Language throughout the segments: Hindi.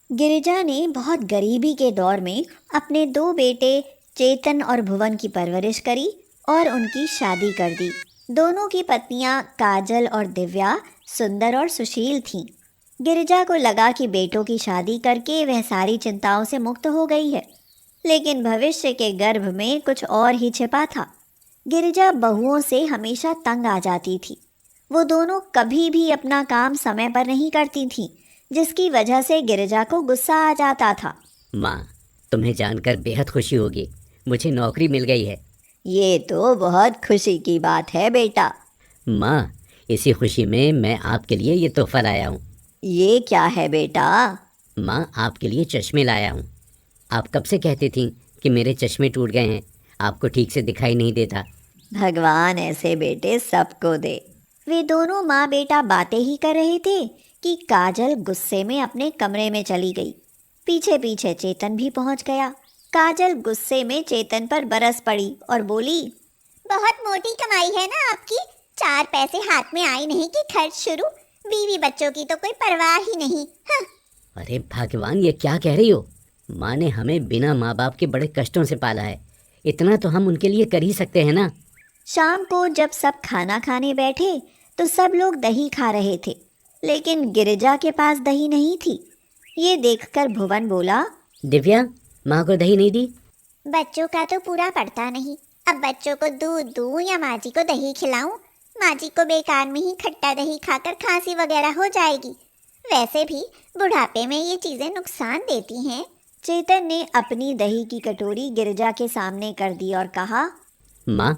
गिरिजा ने बहुत गरीबी के दौर में अपने दो बेटे चेतन और भुवन की परवरिश करी और उनकी शादी कर दी। दोनों की पत्नियां काजल और दिव्या सुंदर और सुशील थीं। गिरिजा को लगा कि बेटों की शादी करके वह सारी चिंताओं से मुक्त हो गई है, लेकिन भविष्य के गर्भ में कुछ और ही छिपा था। गिरिजा बहुओं से हमेशा तंग आ जाती थी। वो दोनों कभी भी अपना काम समय पर नहीं करती थीं, जिसकी वजह से गिरिजा को गुस्सा आ जाता था। माँ, तुम्हें जानकर बेहद खुशी होगी, मुझे नौकरी मिल गई है। ये तो बहुत खुशी की बात है बेटा। माँ, इसी खुशी में मैं आपके लिए ये तोहफा लाया हूँ। ये क्या है बेटा? माँ, आपके लिए चश्मे लाया हूँ। आप कब से कहती थीं कि मेरे चश्मे टूट गए हैं, आपको ठीक से दिखाई नहीं देता। भगवान ऐसे बेटे सबको दे। वे दोनों माँ बेटा बातें ही कर रहे थे कि काजल गुस्से में अपने कमरे में चली गई। पीछे पीछे चेतन भी पहुंच गया। काजल गुस्से में चेतन पर बरस पड़ी और बोली, बहुत मोटी कमाई है ना आपकी। 4 पैसे हाथ में आए नहीं कि खर्च शुरू। बीवी बच्चों की तो कोई परवाह ही नहीं। हाँ। अरे भगवान, ये क्या कह रही हो? माँ ने हमें बिना माँ बाप के बड़े कष्टों से पाला है, इतना तो हम उनके लिए कर ही सकते हैं ना। शाम को जब सब खाना खाने बैठे तो सब लोग दही खा रहे थे, लेकिन गिरिजा के पास दही नहीं थी। ये देखकर भुवन बोला, दिव्या, माँ को दही नहीं दी? बच्चों का तो पूरा पड़ता नहीं। अब बच्चों को दूध दूं या माँ जी को दही खिलाऊं? माँ जी को बेकार में ही खट्टा दही खाकर खांसी वगैरह हो जाएगी। वैसे भी बुढ़ापे में ये चीजें नुकसान देती हैं। चेतन ने अपनी दही की कटोरी गिरिजा के सामने कर दी और कहा, माँ,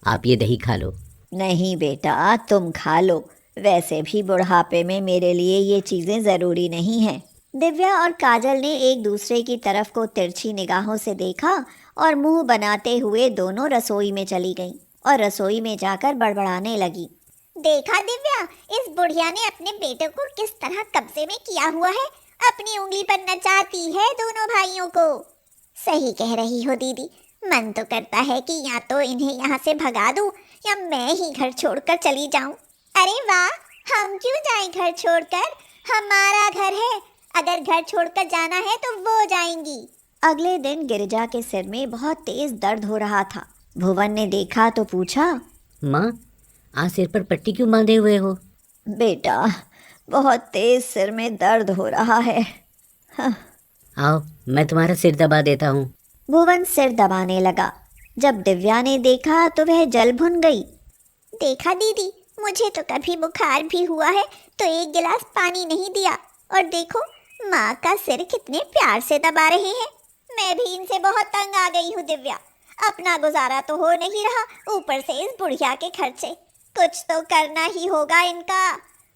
आप ये दही खा लो। नहीं बेटा, तुम खा लो। वैसे भी बुढ़ापे में मेरे लिए ये चीज़ें ज़रूरी नहीं हैं। दिव्या और काजल ने एक दूसरे की तरफ को तिरछी निगाहों से देखा और मुंह बनाते हुए दोनों रसोई में चली गईं और रसोई में जाकर बड़बड़ाने लगी। देखा दिव्या, इस बुढ़िया ने अपने बेटे को किस तरह कब्जे में किया हुआ है। अपनी उंगली पर नचाती है दोनों भाइयों को। सही कह रही हो दीदी। मन तो करता है कि या तो इन्हें यहाँ से भगा दूं या मैं ही घर छोड़कर चली जाऊं। अरे वाह, हम क्यों जाएं घर छोड़कर? हमारा घर है। अगर घर छोड़कर जाना है तो वो जाएंगी। अगले दिन गिरिजा के सिर में बहुत तेज दर्द हो रहा था। भुवन ने देखा तो पूछा, माँ, आज सिर पर पट्टी क्यों बांधे हुए हो? बेटा, बहुत तेज सिर में दर्द हो रहा है। हाँ। आओ, मैं तुम्हारा सिर दबा देता हूँ। भुवन सिर दबाने लगा। जब दिव्या ने देखा तो वह जल भुन गई। देखा दीदी, मुझे तो कभी बुखार भी हुआ है तो एक गिलास पानी नहीं दिया, और देखो माँ का सिर कितने प्यार से दबा रहे हैं। मैं भी इनसे बहुत तंग आ गई हूँ दिव्या। अपना गुजारा तो हो नहीं रहा, ऊपर से इस बुढ़िया के खर्चे। कुछ तो करना ही होगा इनका।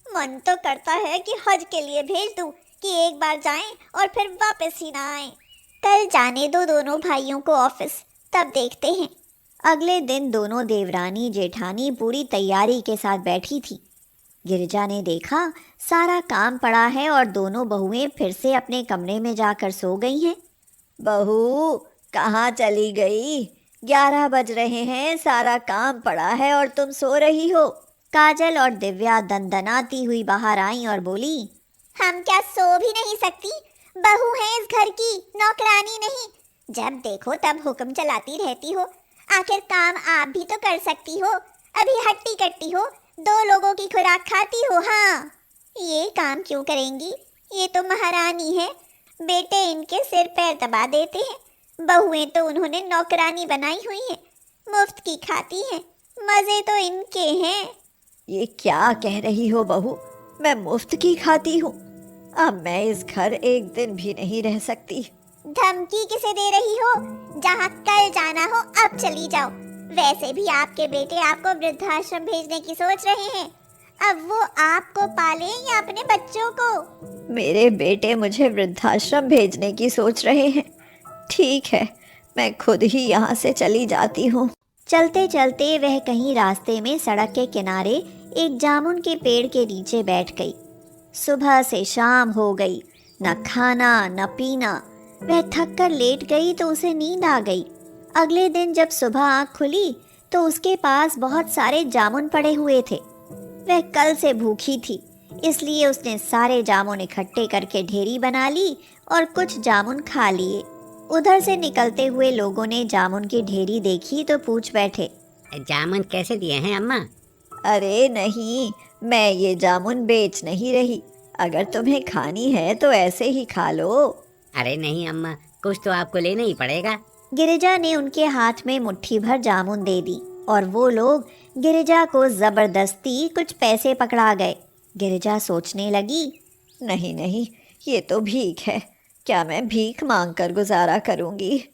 मन तो करता है कि हज के लिए भेज दूँ कि एक बार जाएं और फिर वापस ही ना आएं। कल जाने दो दोनों भाइयों को ऑफिस, तब देखते हैं। अगले दिन दोनों देवरानी जेठानी पूरी तैयारी के साथ बैठी थी। गिरिजा ने देखा सारा काम पड़ा है और दोनों बहुएं फिर से अपने कमरे में जाकर सो गई हैं। बहू, कहाँ चली गई? 11 बज रहे हैं, सारा काम पड़ा है और तुम सो रही हो। काजल और दिव्या दनदनाती हुई बाहर आईं और बोली, हम क्या सो भी नहीं सकती? बहू है इस घर की, नौकरानी नहीं। जब देखो तब हुक्म चलाती रहती हो। आखिर काम आप भी तो कर सकती हो। अभी हट्टी कट्टी हो, 2 लोगों की खुराक खाती हो। हाँ, ये काम क्यों करेंगी? ये तो महारानी है। बेटे इनके सिर पैर दबा देते हैं। बहुएं तो उन्होंने नौकरानी बनाई हुई हैं, मुफ्त की खाती हैं। मजे तो इनके हैं। ये क्या कह रही हो बहू? मैं मुफ्त की खाती हूँ? अब मैं इस घर एक दिन भी नहीं रह सकती। धमकी किसे दे रही हो? जहाँ कल जाना हो अब चली जाओ। वैसे भी आपके बेटे आपको वृद्धाश्रम भेजने की सोच रहे हैं। अब वो आपको पाले या अपने बच्चों को? मेरे बेटे मुझे वृद्धाश्रम भेजने की सोच रहे हैं। ठीक है, मैं खुद ही यहाँ से चली जाती हूँ। चलते चलते वह कहीं रास्ते में सड़क के किनारे एक जामुन के पेड़ के नीचे बैठ गई। सुबह से शाम हो गई, न खाना न पीना। वह थक कर लेट गई तो उसे नींद आ गई। अगले दिन जब सुबह आँख खुली तो उसके पास बहुत सारे जामुन पड़े हुए थे। वह कल से भूखी थी, इसलिए उसने सारे जामुन इकट्ठे करके ढेरी बना ली और कुछ जामुन खा लिए। उधर से निकलते हुए लोगों ने जामुन की ढेरी देखी तो पूछ बैठे, जामुन कैसे दिए हैं अम्मा? अरे नहीं, मैं ये जामुन बेच नहीं रही। अगर तुम्हें खानी है तो ऐसे ही खा लो। अरे नहीं अम्मा, कुछ तो आपको लेना ही पड़ेगा। गिरिजा ने उनके हाथ में मुट्ठी भर जामुन दे दी और वो लोग गिरिजा को जबरदस्ती कुछ पैसे पकड़ा गए। गिरिजा सोचने लगी, नहीं नहीं, ये तो भीख है। क्या मैं भीख मांग कर गुजारा करूंगी?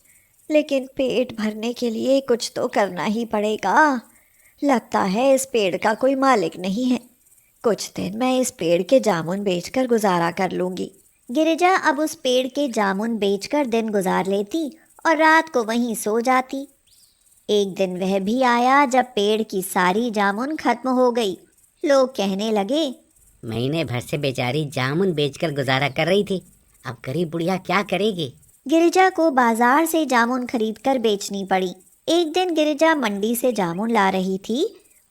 लेकिन पेट भरने के लिए कुछ तो करना ही पड़ेगा। लगता है इस पेड़ का कोई मालिक नहीं है। कुछ दिन मैं इस पेड़ के जामुन बेचकर गुजारा कर लूंगी। गिरिजा अब उस पेड़ के जामुन बेचकर दिन गुजार लेती और रात को वहीं सो जाती। एक दिन वह भी आया जब पेड़ की सारी जामुन खत्म हो गई। लोग कहने लगे, महीने भर से बेचारी जामुन बेचकर गुजारा कर रही थी, अब गरीब बुढ़िया क्या करेगी? गिरिजा को बाजार से जामुन खरीदकर बेचनी पड़ी। एक दिन गिरिजा मंडी से जामुन ला रही थी।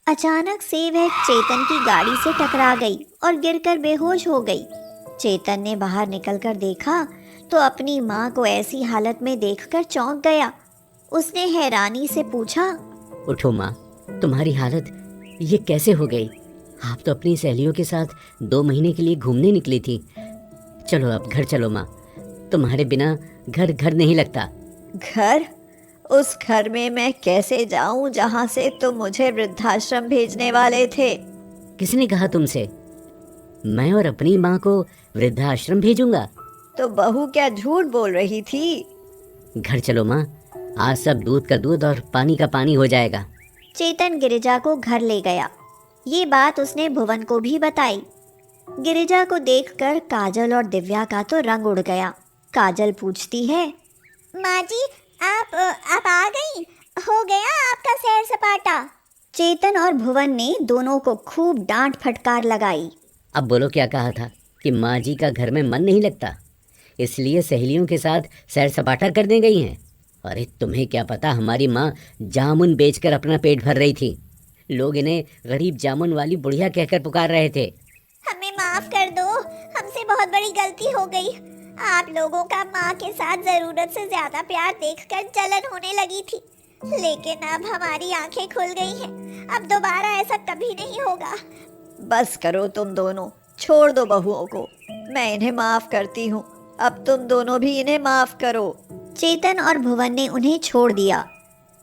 अचानक से वह चेतन की गाड़ी से टकरा गई और गिरकर बेहोश हो गई। चेतन ने बाहर निकलकर देखा तो अपनी माँ को ऐसी हालत में देखकर चौंक गया। उसने हैरानी से पूछा, उठो माँ, तुम्हारी हालत ये कैसे हो गई? आप तो अपनी सहेलियों के साथ 2 महीने के लिए घूमने निकली थी। चलो अब घर चलो माँ, तुम्हारे बिना घर घर नहीं लगता। घर? उस घर में मैं कैसे जाऊं जहां से तुम मुझे वृद्धाश्रम भेजने वाले थे? किसने कहा तुमसे? मैं और अपनी माँ को वृद्धाश्रम भेजूंगा? तो बहू क्या झूठ बोल रही थी? घर चलो माँ, आज सब दूध का दूध और पानी का पानी हो जाएगा। चेतन गिरिजा को घर ले गया। ये बात उसने भुवन को भी बताई। गिरिजा को देखकर काजल और दिव्या का तो रंग उड़ गया। काजल पूछती है, माँ जी, आप आ गई? हो गया आपका सैर सपाटा? चेतन और भुवन ने दोनों को खूब डांट फटकार लगाई। अब बोलो, क्या कहा था कि माँ जी का घर में मन नहीं लगता, इसलिए सहेलियों के साथ सैर सपाटा करने गई हैं? अरे तुम्हें क्या पता, हमारी माँ जामुन बेचकर अपना पेट भर रही थी। लोग इन्हें गरीब जामुन वाली बुढ़िया कहकर पुकार रहे थे। हमें माफ कर दो, हमसे बहुत बड़ी गलती हो गई। आप लोगों का माँ के साथ जरूरत से ज्यादा प्यार देखकर जलन होने लगी थी, लेकिन अब हमारी आंखें खुल गई हैं। अब दोबारा ऐसा कभी नहीं होगा। बस करो तुम दोनों, छोड़ दो बहुओं को। मैं इन्हें माफ करती हूँ, अब तुम दोनों भी इन्हें माफ करो। चेतन और भुवन ने उन्हें छोड़ दिया।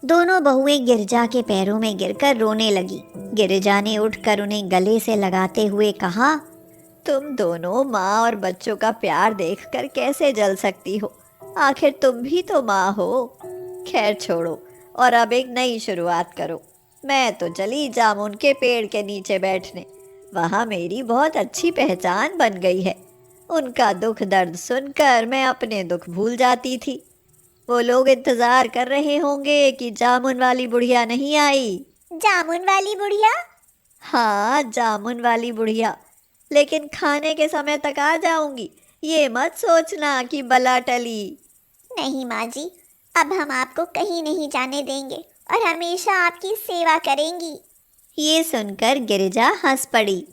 दोनों बहुएं गिरिजा के पैरों में गिरकर रोने लगी। गिरिजा ने उठकर उन्हें गले से लगाते हुए कहा, तुम दोनों माँ और बच्चों का प्यार देखकर कैसे जल सकती हो? आखिर तुम भी तो माँ हो। खैर छोड़ो और अब एक नई शुरुआत करो। मैं तो चली जामुन के पेड़ के नीचे बैठने, वहाँ मेरी बहुत अच्छी पहचान बन गई है। उनका दुख दर्द सुनकर मैं अपने दुख भूल जाती थी। वो लोग इंतजार कर रहे होंगे कि जामुन वाली बुढ़िया नहीं आई। जामुन वाली बुढ़िया? हाँ, जामुन वाली बुढ़िया। लेकिन खाने के समय तक आ जाऊंगी, ये मत सोचना कि बला टली। नहीं माँ जी, अब हम आपको कहीं नहीं जाने देंगे और हमेशा आपकी सेवा करेंगी। ये सुनकर गिरिजा हंस पड़ी।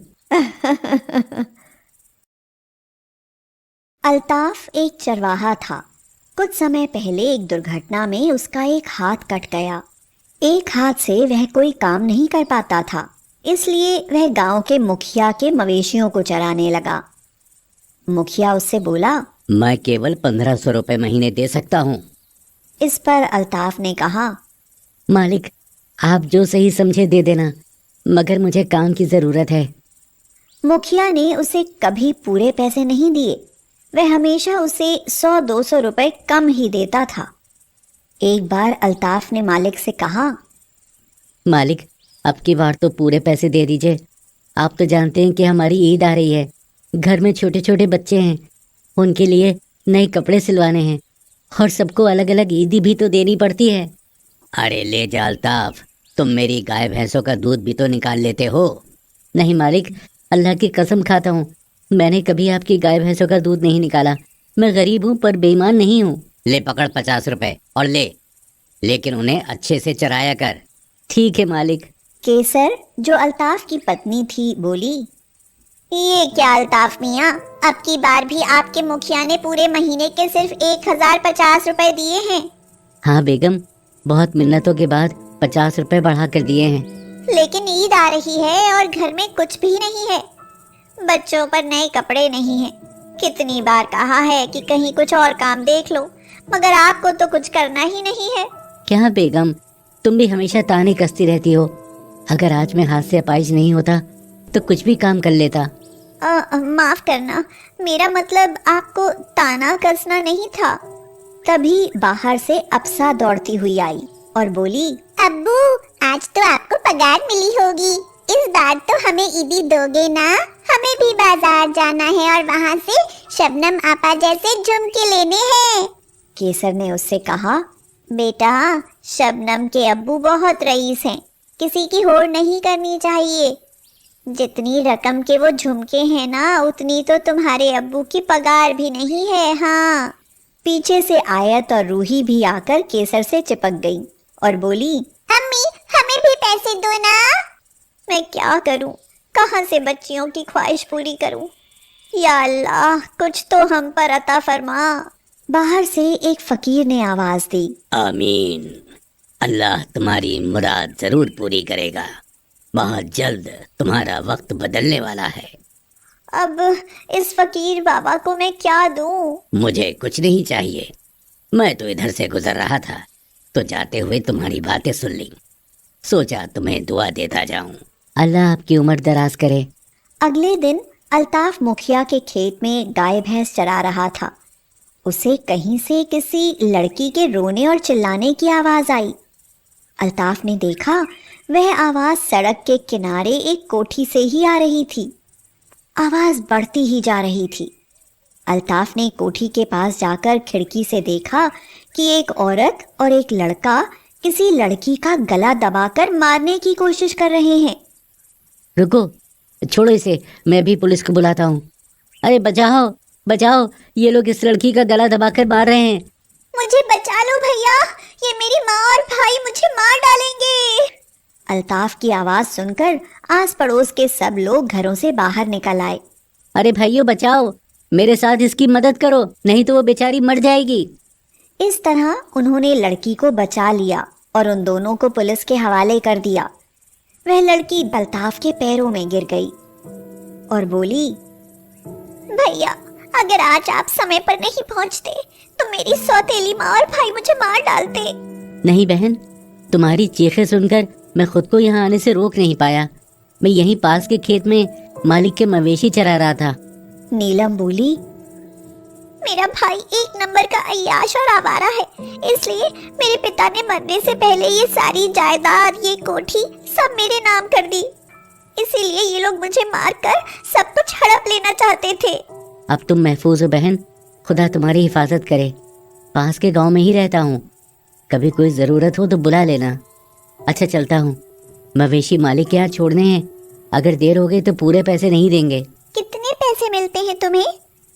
अल्ताफ एक चरवाहा था। कुछ समय पहले एक दुर्घटना में उसका एक हाथ कट गया। एक हाथ से वह कोई काम नहीं कर पाता था, इसलिए वह गांव के मुखिया के मवेशियों को चराने लगा। मुखिया उससे बोला, मैं केवल 1500 रुपये महीने दे सकता हूँ। इस पर अल्ताफ ने कहा, मालिक, आप जो सही समझे दे देना, मगर मुझे काम की ज़रूरत है। मुखिया ने उसे कभी पूरे पैसे नहीं दिए। वह हमेशा उसे 100-200 रुपए कम ही देता था। एक बार अल्ताफ ने मालिक से कहा, मालिक, अब की बार तो पूरे पैसे दे दीजिए। आप तो जानते हैं कि हमारी ईद आ रही है, घर में छोटे छोटे बच्चे हैं, उनके लिए नए कपड़े सिलवाने हैं और सबको अलग अलग ईदी भी तो देनी पड़ती है। अरे ले जा अल्ताफ, तुम मेरी गाय भैंसों का दूध भी तो निकाल लेते हो। नहीं मालिक, अल्लाह की कसम खाता हूँ, मैंने कभी आपकी गाय भैंसों का दूध नहीं निकाला। मैं गरीब हूँ पर बेईमान नहीं हूँ। ले पकड़ 50 रुपए और ले, लेकिन उन्हें अच्छे से चराया कर। ठीक है मालिक। केसर, जो अल्ताफ की पत्नी थी, बोली, ये क्या अल्ताफ मियाँ, अब की बार भी आपके मुखिया ने पूरे महीने के सिर्फ 1050 रुपए दिए हैं। हाँ बेगम, बहुत मिन्नतों के बाद 50 रुपए बढ़ा कर दिए हैं। लेकिन ईद आ रही है और घर में कुछ भी नहीं है। बच्चों पर नए कपड़े नहीं हैं। कितनी बार कहा है कि कहीं कुछ और काम देख लो, मगर आपको तो कुछ करना ही नहीं है। क्या बेगम, तुम भी हमेशा ताने कसती रहती हो। अगर आज मैं हाथ से अपाइज नहीं होता तो कुछ भी काम कर लेता। माफ करना, मेरा मतलब आपको ताना कसना नहीं था। तभी बाहर से अप्सा दौड़ती हुई आई और बोली, अब्बू, आज तो आपको पगार मिली होगी। इस बार तो हमें ईदी दोगे ना? हमें भी बाजार जाना है और वहाँ से शबनम आपा जैसे झुमके लेने हैं। केसर ने उससे कहा, बेटा, शबनम के अब्बू बहुत रईस हैं, किसी की होड़ नहीं करनी चाहिए। जितनी रकम के वो झुमके हैं ना, उतनी तो तुम्हारे अब्बू की पगार भी नहीं है। हाँ। पीछे से आयत और रूही भी आकर केसर से चिपक गई और बोली, अम्मी, हमें भी पैसे दो ना। मैं क्या करूं, कहाँ से बच्चियों की ख्वाहिश पूरी करूं? या अल्लाह, कुछ तो हम पर अता फरमा। बाहर से एक फकीर ने आवाज दी, आमीन। अल्लाह तुम्हारी मुराद जरूर पूरी करेगा। बहुत जल्द तुम्हारा वक्त बदलने वाला है। अब इस फकीर बाबा को मैं क्या दूं? मुझे कुछ नहीं चाहिए। मैं तो इधर से गुजर रहा था तो जाते हुए तुम्हारी बातें सुन ली, सोचा तुम्हें दुआ देता जाऊं। अल्लाह आपकी उम्र दराज करे। अगले दिन अल्ताफ मुखिया के खेत में गाय भैंस चरा रहा था। उसे कहीं से किसी लड़की के रोने और चिल्लाने की आवाज आई। अल्ताफ ने देखा, वह आवाज सड़क के किनारे एक कोठी से ही आ रही थी। आवाज बढ़ती ही जा रही थी। अल्ताफ ने कोठी के पास जाकर खिड़की से देखा कि एक औरत और एक लड़का किसी लड़की का गला दबाकर मारने की कोशिश कर रहे हैं। रुको, छोड़ो इसे, मैं भी पुलिस को बुलाता हूँ। अरे बचाओ बचाओ, ये लोग इस लड़की का गला दबाकर मार रहे हैं। मुझे बचा लो भैया, ये मेरी माँ और भाई मुझे मार डालेंगे। अल्ताफ की आवाज सुनकर आस पड़ोस के सब लोग घरों से बाहर निकल आए। अरे भाइयों बचाओ, मेरे साथ इसकी मदद करो, नहीं तो वो बेचारी मर जाएगी। इस तरह उन्होंने लड़की को बचा लिया और उन दोनों को पुलिस के हवाले कर दिया। वह लड़की अल्ताफ के पैरों में गिर गई और बोली, भैया, अगर आज आप समय पर नहीं पहुंचते तो मेरी सौतेली माँ और भाई मुझे मार डालते। नहीं बहन, तुम्हारी चीखें सुनकर मैं खुद को यहाँ आने से रोक नहीं पाया। मैं यहीं पास के खेत में मालिक के मवेशी चरा रहा था। नीलम बोली, मेरा भाई एक नंबर का अय्याश और आवारा है, इसलिए मेरे पिता ने मरने से पहले ये सारी जायदाद, ये कोठी सब मेरे नाम कर दी। इसीलिए ये लोग मुझे मारकर सब कुछ हड़प लेना चाहते थे। अब तुम महफूज हो बहन, खुदा तुम्हारी हिफाजत करे। पास के गांव में ही रहता हूँ, कभी कोई ज़रूरत हो तो बुला लेना। अच्छा चलता हूँ, मवेशी मालिक के यहाँ छोड़ने हैं। अगर देर हो गई तो पूरे पैसे नहीं देंगे। कितने पैसे मिलते हैं तुम्हें?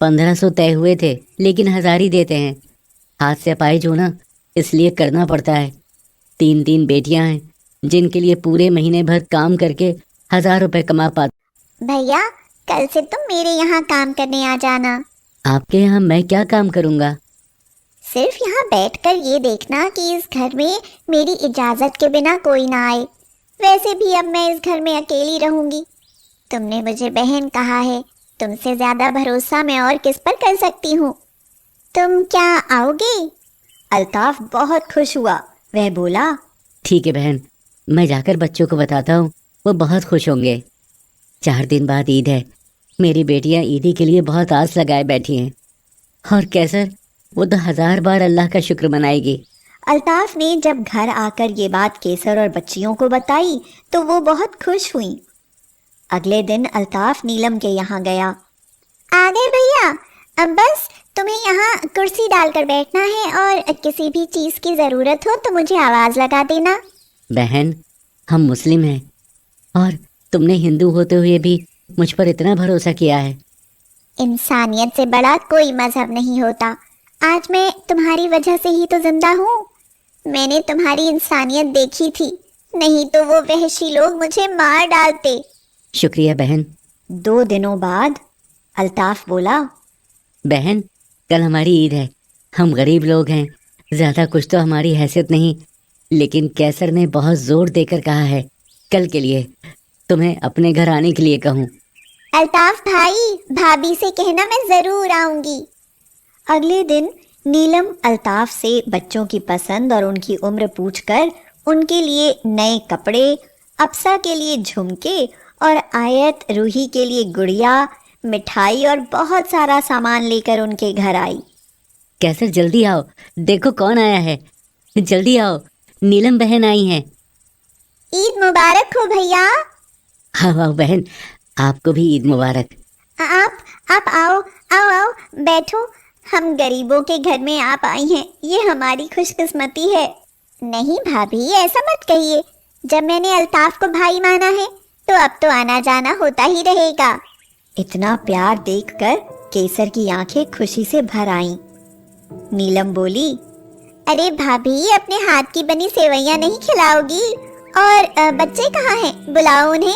1500 तय हुए थे, लेकिन 1000 ही देते हैं। हाथ से अपाहिज हो ना, इसलिए करना पड़ता है। 3 बेटियां हैं, जिनके लिए पूरे महीने भर काम करके 1000 रुपए कमा पाते। भैया, कल से तुम मेरे यहाँ काम करने आ जाना। आपके यहाँ मैं क्या काम करूँगा? सिर्फ यहाँ बैठकर ये देखना कि इस घर में मेरी इजाज़त के बिना कोई ना आए। वैसे भी अब मैं इस घर में अकेली रहूँगी। तुमने मुझे बहन कहा है, तुमसे ज़्यादा भरोसा मैं और किस पर कर सकती हूँ? तुम क्या आओगे? अल्ताफ बहुत खुश हुआ। वह बोला, ठीक है बहन, मैं जाकर बच्चों को बताता हूँ, वो बहुत खुश होंगे। 4 दिन बाद ईद है। मेरी बेटियाँ ईदी के लिए बहुत आस लगाए बैठी हैं। और कैसर, वो तो 1000 बार अल्लाह का शुक्र मनाएगी। अल्ताफ ने जब घर आकर ये बात केसर और बच्चियों को बताई तो वो बहुत खुश हुई। अगले दिन अल्ताफ नीलम के यहाँ गया। आ गए भैया, अब बस तुम्हें यहाँ कुर्सी डालकर बैठना है और किसी भी चीज़ की ज़रूरत हो तो मुझे आवाज़ लगा देना। बहन, हम मुस्लिम हैं और तुमने हिंदू होते हुए भी मुझ पर इतना भरोसा किया है। इंसानियत से बड़ा कोई मजहब नहीं होता। आज मैं तुम्हारी वजह से ही तो जिंदा हूँ। मैंने तुम्हारी इंसानियत देखी थी, नहीं तो वो वहशी लोग मुझे मार डालते। शुक्रिया बहन, 2 दिनों बाद अल्ताफ बोला, बहन, कल हमारी ईद है। हम गरीब लोग हैं, ज्यादा कुछ तो हमारी हैसियत नहीं, लेकिन कैसर ने बहुत जोर देकर कहा है कल के लिए तुम्हें अपने घर आने के लिए कहूँ। अल्ताफ भाई, भाभी से कहना मैं जरूर आऊंगी। अगले दिन नीलम अल्ताफ से बच्चों की पसंद और उनकी उम्र पूछकर उनके लिए नए कपड़े, अप्सा के लिए झुमके और आयत रूही के लिए गुड़िया, मिठाई और बहुत सारा सामान लेकर उनके घर आई। कैसर जल्दी आओ, देखो कौन आया है, जल्दी आओ, नीलम बहन आई हैं। ईद मुबारक हो भैया। आओ आओ बहन, आपको भी ईद मुबारक। आप आओ आओ आओ बैठो। हम गरीबों के घर में आप आई हैं, ये हमारी खुशकिस्मती है। नहीं भाभी, ऐसा मत कहिए। जब मैंने अल्ताफ को भाई माना है तो अब तो आना जाना होता ही रहेगा। इतना प्यार देखकर केसर की आंखें खुशी से भर आईं। नीलम बोली, अरे भाभी, अपने हाथ की बनी सेवइयां नहीं खिलाओगी? और बच्चे कहाँ हैं? बुलाओ उन्हें।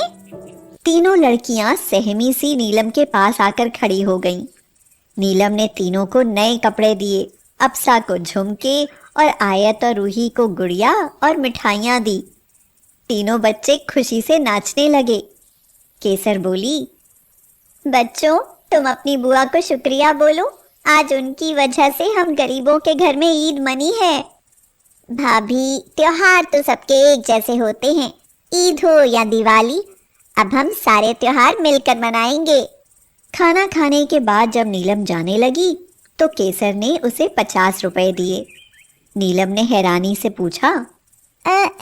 तीनों लड़कियां सहमी सी नीलम के पास आकर खड़ी हो गईं। नीलम ने तीनों को नए कपड़े दिए, अप्सा को झुमके और आयत और रूही को गुड़िया और मिठाइयाँ दी। तीनों बच्चे खुशी से नाचने लगे। केसर बोली, बच्चों, तुम अपनी बुआ को शुक्रिया बोलो। आज उनकी वजह से हम गरीबों के घर में ईद मनी है। भाभी, त्योहार तो सबके एक जैसे होते हैं, ईद हो या दिवाली। अब हम सारे त्योहार मिलकर मनाएंगे। खाना खाने के बाद जब नीलम जाने लगी तो केसर ने उसे 50 रुपए दिए। नीलम ने हैरानी से पूछा,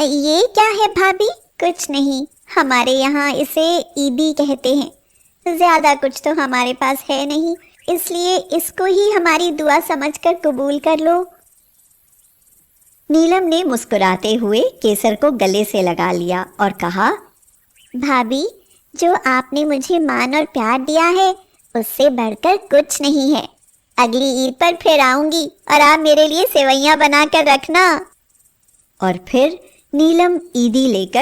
ये क्या है भाभी? कुछ नहीं, हमारे यहाँ इसे ईदी कहते हैं। ज्यादा कुछ तो हमारे पास है नहीं, इसलिए इसको ही हमारी दुआ समझकर कबूल कर लो। नीलम ने मुस्कुराते हुए केसर को गले से लगा लिया और कहा, भाभी, जो आपने मुझे मान और प्यार दिया है उससे बढ़कर कुछ नहीं है। अगली ईद पर फिर आऊंगी और आप मेरे लिए सेवइयां बना कर रखना। और फिर नीलम ईदी लेकर